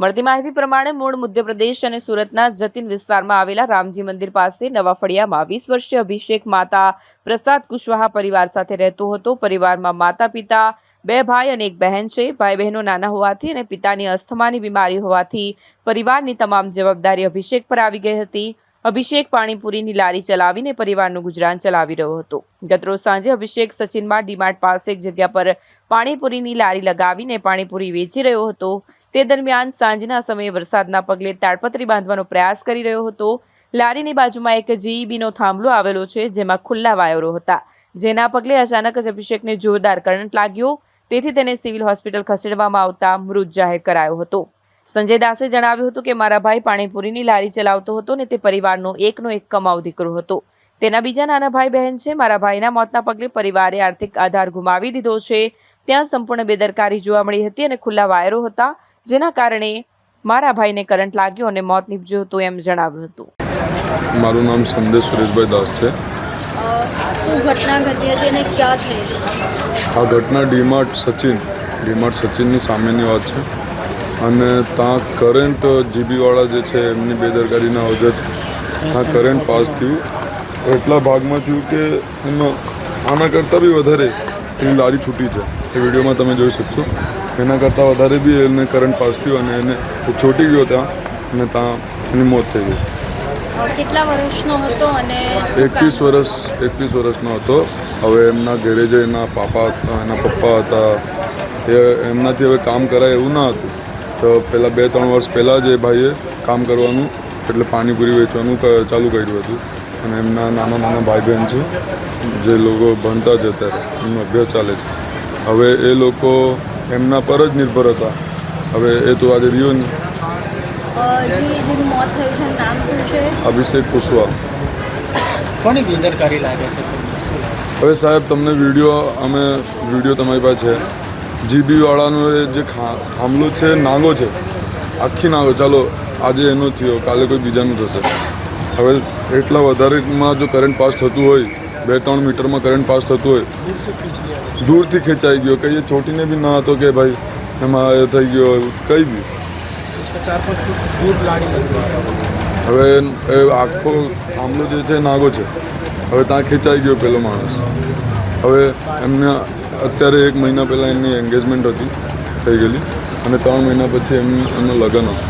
મળતી માહિતી પ્રમાણે મૂળ મધ્યપ્રદેશ અને સુરતના જતીન વિસ્તારમાં આવેલા રામજી મંદિર પાસે નવા ફળિયામાં 20 વર્ષીય અભિષેક માતા પ્રસાદ કુશવાહા પરિવાર સાથે રહેતો હતો। પરિવારમાં માતા પિતા, 2 ભાઈ અને 1 બહેન છે। ભાઈ બહેનો નાના હોવાથી અને પિતાની અસ્થમાની બીમારી હોવાથી પરિવારની તમામ જવાબદારી અભિષેક પર આવી ગઈ હતી। અભિષેક પાણીપુરીની લારી ચલાવીને પરિવારનું ગુજરાન ચલાવી રહ્યો હતો। ગતરોજ સાંજે અભિષેક સચિનમાં ડીમાર્ટ પાસે એક જગ્યા પર પાણીપુરીની લારી લગાવીને પાણીપુરી વેચી રહ્યો હતો। તે દરમિયાન સાંજના સમયે વરસાદના પગલે તાડપત્રી બાંધવાનો પ્રયાસ કરી રહ્યો હતો। લારીની બાજુમાં એક જીઈબીનો થાંભલો આવેલો છે, જેમાં ખુલ્લા વાયરો હતા, જેના પગલે અચાનક જ અભિષેકને જોરદાર કરંટ લાગ્યો। તેથી તેને સિવિલ હોસ્પિટલ ખસેડવામાં આવતા મૃત જાહેર કરાયો હતો। સંજય દાસે જણાવ્યું હતું કે મારા ભાઈ પાણીપુરીની લારી ચલાવતો હતો અને તે પરિવારનો એકનો એક કમાઉ દીકરો હતો। તેના બીજા નાના ભાઈ બહેન છે। મારા ભાઈના મોતના પગલે પરિવારે આર્થિક આધાર ગુમાવી દીધો છે। ત્યાં સંપૂર્ણ બેદરકારી જોવા મળી હતી અને ખુલ્લા વાયરો હતા, જેના કારણે મારા ભાઈને કરંટ લાગ્યો અને મોત નીપજ્યું હતું એમ જણાવ્યું હતું। મારું નામ સંદેશ સુરેશભાઈ દાસ છે। શું ઘટના ઘટી હતી અને ક્યાં થઈ? આ ઘટના ડીમાર્ટ સચિનની સામેની વાત છે અને ત્યાં કરંટ જીબીવાળા જે છે એમની બેદરકારીના વજહથી આ કરંટ પાસ થયું। એટલા ભાગમાં થયું કે એમાં આના કરતાં બી વધારે એની લારી છૂટી છે, એ વિડીયોમાં તમે જોઈ શકશો। એના કરતાં વધારે બી એને કરંટ પાસ થયું અને એને છોટી ગયો ત્યાં અને ત્યાં એની મોત થઈ ગઈ। કેટલા વર્ષનો હતો? અને 21 વર્ષનો હતો। હવે એમના ઘરે જે એના પપ્પા હતા એ એમનાથી હવે કામ કરાય એવું ના હતું, તો પહેલાં 2-3 વર્ષ પહેલાં જ એ ભાઈએ કામ કરવાનું એટલે પાણીપુરી વેચવાનું ચાલુ કર્યું હતું અને એમના નાના ભાઈ બહેન છે જે લોકો ભણતા છે, અત્યારે એમનો અભ્યાસ ચાલે છે। હવે એ લોકો એમના પર જ નિર્ભર હતા। હવે એ તો આજે રહ્યો નહીં। જેનું મોત થયું છે નામ શું છે? અભિષેક કુશવાહા। કોની બેદરકારી લાગે છે? હવે સાહેબ તમને વિડીયો તમારી પાસે છે, જીબીવાળાનો એ જે થાંભલો છે, નાગો છે, આખી નાગો, ચાલો આજે એનો થયો, કાલે કોઈ બીજાનું થશે। હવે એટલા વધારેમાં જો કરંટ પાસ થતું હોય, 2-3 મીટરમાં કરંટ પાસ થતું હોય, દૂરથી ખેંચાઈ ગયો, કંઈ ચોટીને બી ના હતો કે ભાઈ એમાં એ થઈ ગયો કંઈ બી। હવે એ આખો થાંભલો જે છે નાગો છે, હવે ત્યાં ખેંચાઈ ગયો પેલો માણસ। હવે એમને અત્યારે 1 મહિના પહેલાં એમની એન્ગેજમેન્ટ થઈ ગયેલી અને 3 મહિના પછી એમનું લગ્ન હતું।